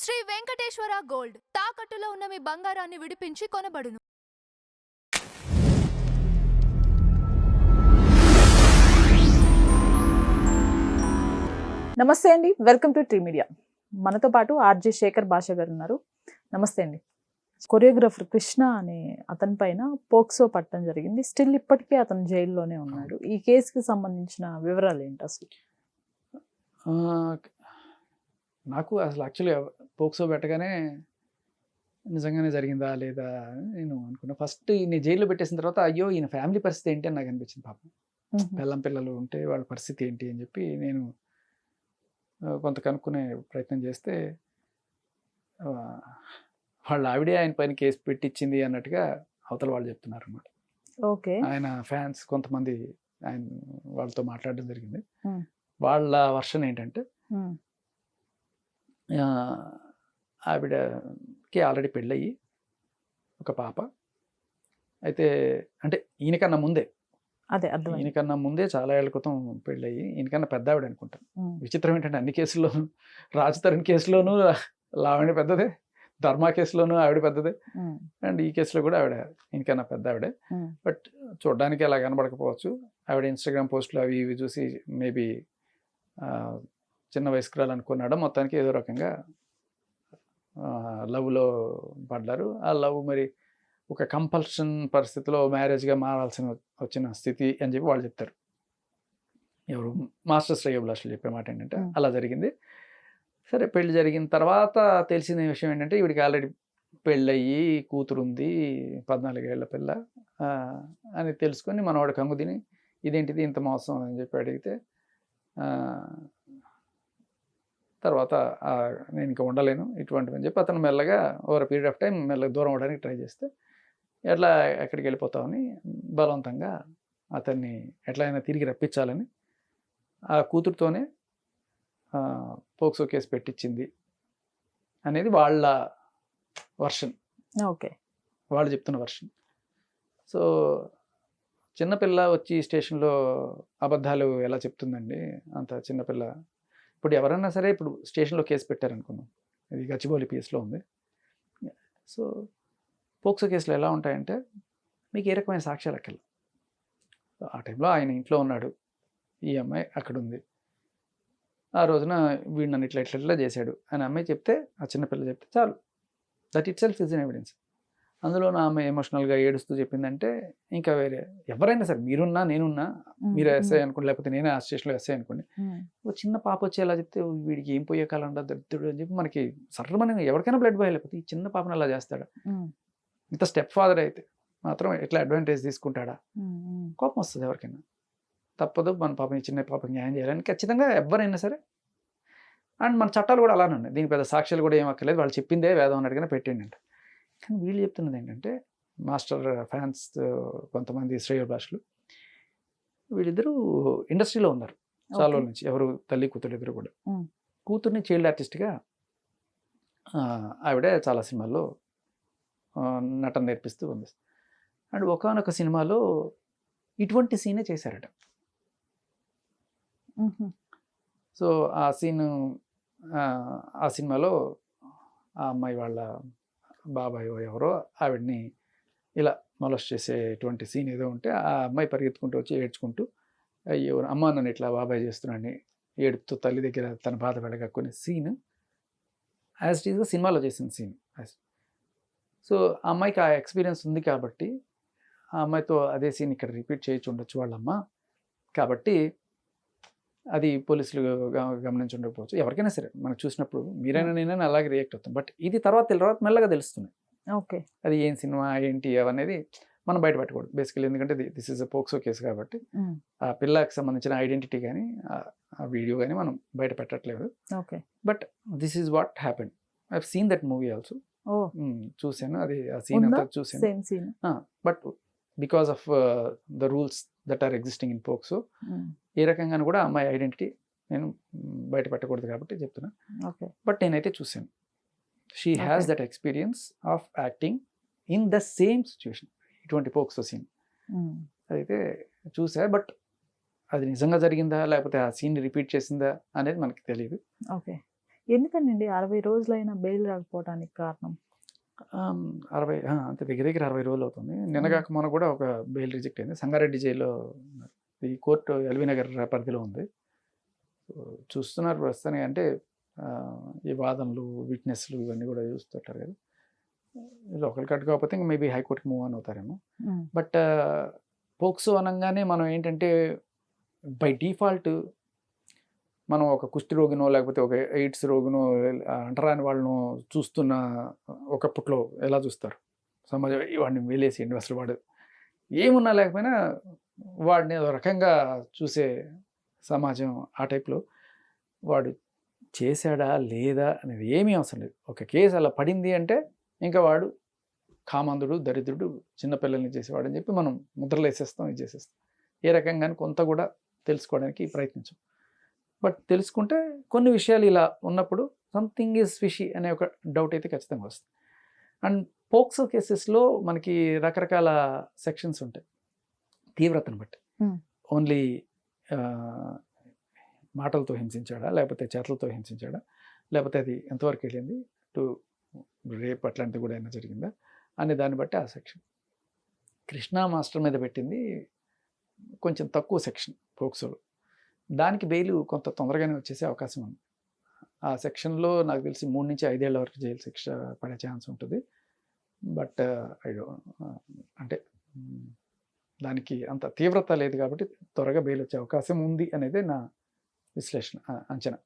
Shri Venkateswara gold తాకట్టులో ఉన్న మీ బంగారాన్ని విడిపించి కొనబడును. నమస్తే అండి, వెల్కమ్ టు టీ మీడియా. మనతో పాటు ఆర్జే శేఖర్ భాష గారు ఉన్నారు. నమస్తే అండి. కొరియోగ్రాఫర్ కృష్ణ అనే అతని పైన పోక్సో పట్టడం జరిగింది. స్టిల్ ఇప్పటికీ అతను జైల్లోనే ఉన్నాడు. ఈ కేసుకి సంబంధించిన వివరాలు ఏంటి అసలు? నాకు అసలు యాక్చువల్లీ పోక్సో పెట్టగానే నిజంగానే జరిగిందా లేదా అని నేను అనుకున్నా. ఫస్ట్ ఈయన జైల్లో పెట్టేసిన తర్వాత అయ్యో ఈయన ఫ్యామిలీ పరిస్థితి ఏంటి అని నాకు అనిపించింది. పాపం పిల్లలు ఉంటే వాళ్ళ పరిస్థితి ఏంటి అని చెప్పి నేను కొంత కనుక్కునే ప్రయత్నం చేస్తే వాళ్ళ ఆవిడే ఆయన పైన కేసు పెట్టించింది అన్నట్టుగా అవతల వాళ్ళు చెప్తున్నారు అనమాట. ఓకే. ఆయన ఫ్యాన్స్ కొంతమంది ఆయన వాళ్ళతో మాట్లాడడం జరిగింది. వాళ్ళ వర్షన్ ఏంటంటే ఆవిడకి ఆల్రెడీ పెళ్ళయి ఒక పాప అయితే, అంటే ఈయనకన్నా ముందే ఈయనకన్నా ముందే చాలా ఏళ్ల క్రితం పెళ్ళయి, ఈయనకన్నా పెద్ద ఆవిడ అనుకుంటాను. విచిత్రం ఏంటంటే అన్ని కేసుల్లోనూ రాజ్ తరుణ్ కేసులోనూ లావణ్య పెద్దదే, ధర్మా కేసులోనూ ఆవిడ పెద్దదే, అండ్ ఈ కేసులో కూడా ఆవిడ ఈయనకన్నా పెద్ద ఆవిడే. బట్ చూడడానికి అలా కనబడకపోవచ్చు. ఆవిడ ఇన్స్టాగ్రామ్ పోస్టులు అవి ఇవి చూసి మేబీ చిన్న వయస్కురాలు అనుకున్నాడు. మొత్తానికి ఏదో రకంగా లవ్లో పడ్డారు. ఆ లవ్ మరి ఒక కంపల్షన్ పరిస్థితిలో మ్యారేజ్గా మారాల్సిన వచ్చిన స్థితి అని చెప్పి వాళ్ళు చెప్తారు. ఎవరు మాస్టర్ శ్రేయోభిలాషులు చెప్పే మాట ఏంటంటే అలా జరిగింది. సరే, పెళ్లి జరిగిన తర్వాత తెలిసిన విషయం ఏంటంటే ఈవిడికి ఆల్రెడీ పెళ్ళయ్యి కూతురుంది, 14 ఏళ్ల పిల్ల అని తెలుసుకొని మనవాడు కంగు తిని ఇదేంటిది ఇంత మోసం అని చెప్పి అడిగితే తర్వాత నేను ఇంకా ఉండలేను ఇటువంటివి అని చెప్పి అతను మెల్లగా ఓవర్ పీరియడ్ ఆఫ్ టైం మెల్లగా దూరం అవడానికి ట్రై చేస్తే ఎట్లా ఎక్కడికి వెళ్ళిపోతామని బలవంతంగా అతన్ని ఎట్లయినా తిరిగి రప్పించాలని ఆ కూతురుతోనే పోక్సో కేసు పెట్టించింది అనేది వాళ్ళ వర్షన్. ఓకే, వాళ్ళు చెప్తున్న వర్షన్. సో చిన్నపిల్ల వచ్చి స్టేషన్లో అబద్ధాలు ఎలా చెప్తుందండి? అంత చిన్నపిల్ల. ఇప్పుడు ఎవరన్నా సరే ఇప్పుడు స్టేషన్లో కేసు పెట్టారనుకున్నాం, ఇది గచ్చిబౌలి పిఎస్లో ఉంది. సో పోక్సో కేసులు ఎలా ఉంటాయంటే మీకు ఏ రకమైన సాక్ష్యాలు అక్కర్లేదు. ఆ టైంలో ఆయన ఇంట్లో ఉన్నాడు, ఈ అమ్మాయి అక్కడ ఉంది, ఆ రోజున వీడు నన్ను ఇట్లా ఇట్లా ఇట్లా చేశాడు అని అమ్మాయి చెప్తే, ఆ చిన్నపిల్ల చెప్తే చాలు, that itself is an evidence. అందులో నా అమ్మాయి ఎమోషనల్గా ఏడుస్తూ చెప్పిందంటే ఇంకా వేరే ఎవరైనా సరే, మీరున్నా నేనున్నా, మీరు ఎస్ఐ అనుకోండి, లేకపోతే నేనే ఆ స్టేషన్లో ఎస్ఐ అనుకోండి, ఒక చిన్న పాప వచ్చి ఎలా చెప్తే వీడికి ఏం పోయే కాలం దరిద్రుడు అని చెప్పి మనకి సర్రమని ఎవరికైనా బ్లడ్ బాయ్, లేకపోతే ఈ చిన్న పాపను అలా చేస్తాడా? ఇంత స్టెప్ ఫాదర్ అయితే మాత్రం ఎట్లా అడ్వాంటేజ్ తీసుకుంటాడా? కోపం వస్తుంది ఎవరికైనా. తప్పదు, మన పాపని చిన్న పాపకి న్యాయం చేయాలని ఖచ్చితంగా ఎవరైనా సరే. అండ్ మన చట్టాలు కూడా అలానే ఉన్నాయి, దీనికి పెద్ద సాక్ష్యాలు కూడా ఏం అక్కర్లేదు, వాళ్ళు చెప్పిందే వేదం అన్నట్టుగానే పెట్టండి అంటే. కానీ వీళ్ళు చెప్తున్నది ఏంటంటే మాస్టర్ ఫ్యాన్స్ కొంతమంది శ్రేయోభిలాషులు వీళ్ళిద్దరూ ఇండస్ట్రీలో ఉన్నారు చాలా రోజుల నుంచి, ఎవరు తల్లి కూతురు ఇద్దరు కూడా. కూతుర్ని చైల్డ్ ఆర్టిస్ట్గా ఆవిడ చాలా సినిమాల్లో నటన నేర్పిస్తూ ఉంది. అండ్ ఒకానొక సినిమాలో ఇటువంటి సీనే చేశారట. సో ఆ సినిమాలో ఆ అమ్మాయి వాళ్ళ బాబాయ్ ఎవరో ఆవిడ్ని ఇలా మొలస్ట్ చేసేటువంటి సీన్ ఏదో ఉంటే ఆ అమ్మాయి పరిగెత్తుకుంటూ వచ్చి ఏడ్చుకుంటూ అయ్యో అమ్మ నన్ను ఇట్లా బాబాయ్ చేస్తున్నాడని ఏడుపుతూ తల్లి దగ్గర తన బాధ వెళ్ళగక్కునే సీన్ యాజ్ ఇట్ ఈస్గా సినిమాలో చేసిన సీన్. సో ఆ అమ్మాయికి ఆ ఎక్స్పీరియన్స్ ఉంది కాబట్టి ఆ అమ్మాయితో అదే సీన్ ఇక్కడ రిపీట్ చేయించి ఉండొచ్చు వాళ్ళమ్మ, కాబట్టి అది పోలీసులు గమనించి ఉండకపోవచ్చు. ఎవరికైనా సరే మనం చూసినప్పుడు మీరైనా నేనైనా అలాగే రియాక్ట్ అవుతాం. బట్ ఇది తర్వాత మెల్లగా తెలుస్తుంది. ఓకే, అది ఏం సినిమా ఏంటి అవనేది మనం బయటపెట్టకూడదు బేసికలీ, ఎందుకంటే this is a POCSO case కాబట్టి ఆ పిల్లకి సంబంధించిన ఐడెంటిటీ కానీ ఆ వీడియో కానీ మనం బయట పెట్టట్లేదు. Okay, but this is what happened. I have seen that movie also. చూశాను, అది ఆ సీన్ అంతా చూశాను. But because of the rules that are existing in POCSO ఏ రకంగానూ కూడా అమ్మాయి ఐడెంటిటీ నేను బయట పెట్టకూడదు కాబట్టి చెప్తున్నా. బట్ నేనైతే చూశాను, she has that experience of acting in the same situation, ఇటువంటి పోక్సో సీన్ అదైతే చూసా. బట్ అది నిజంగా జరిగిందా లేకపోతే ఆ సీన్ రిపీట్ చేసిందా అనేది మనకి తెలియదు. ఓకే, ఎందుకనండి 60 రోజులైనా బెయిల్ రాకపోవడానికి కారణం? 60 అంతే దగ్గర దగ్గర 60 రోజులు అవుతుంది. నిన్నగాక మొన్న కూడా ఒక బెయిల్ రిజెక్ట్ అయింది. సంగారెడ్డి జైల్లో ఉన్నారు. ఈ కోర్టు ఎల్బీ నగర్ పరిధిలో ఉంది. సో, చూస్తున్నారు ప్రస్తుతానికి. అంటే ఈ వాదనలు, విట్నెస్లు ఇవన్నీ కూడా చూస్తుంటారు కదా. లోకల్ కట్ కాకపోతే ఇంకా మేబీ హైకోర్టుకి మూవ్ ఆన్ అవుతారేమో. బట్ పోక్సో అనగానే మనం ఏంటంటే బై డిఫాల్ట్ మనం ఒక కుష్టి రోగినో లేకపోతే ఒక ఎయిడ్స్ రోగినో అంటరాని వాళ్ళను చూస్తున్న ఒకప్పట్లో ఎలా చూస్తారు సమాజం, వాడిని వేలేసేయండి అసలు వాడు ఏమున్నా లేకపోయినా వాడిని ఒక రకంగా చూసే సమాజం. ఆ టైప్లో వాడు చేశాడా లేదా అనేది ఏమీ అవసరం లేదు. ఒక కేసు అలా పడింది అంటే ఇంకా వాడు కామందుడు, దరిద్రుడు, చిన్నపిల్లల్ని చేసేవాడు అని చెప్పి మనం ముద్రలు వేసేస్తాం, ఇది చేసేస్తాం. ఏ రకంగా కొంత కూడా తెలుసుకోవడానికి ప్రయత్నించాం. బట్ తెలుసుకుంటే కొన్ని విషయాలు ఇలా ఉన్నప్పుడు సంథింగ్ ఈజ్ ఫిషీ అనే ఒక డౌట్ అయితే ఖచ్చితంగా వస్తుంది. అండ్ పోక్సో కేసెస్లో మనకి రకరకాల సెక్షన్స్ ఉంటాయి తీవ్రతను బట్టి. ఓన్లీ మాటలతో హింసించాడా, లేకపోతే చేతలతో హింసించాడా, లేకపోతే అది ఎంతవరకు వెళ్ళింది టు రేప్ అట్లాంటిది కూడా ఏమైనా జరిగిందా అనే దాన్ని బట్టి ఆ సెక్షన్. కృష్ణా మాస్టర్ మీద పెట్టింది కొంచెం తక్కువ సెక్షన్ పోక్సోలో. దానికి బెయిల్ కొంత తొందరగానే వచ్చేసే అవకాశం ఉంది. ఆ సెక్షన్లో నాకు తెలిసి 3 నుంచి 5 ఏళ్ల వరకు జైలు శిక్ష పడే ఛాన్స్ ఉంటుంది. బట్ అంటే దానికి అంత తీవ్రత లేదు కాబట్టి త్వరగా బెయిల్ వచ్చే అవకాశం ఉంది అనేది నా విశ్లేషణ, అంచనా.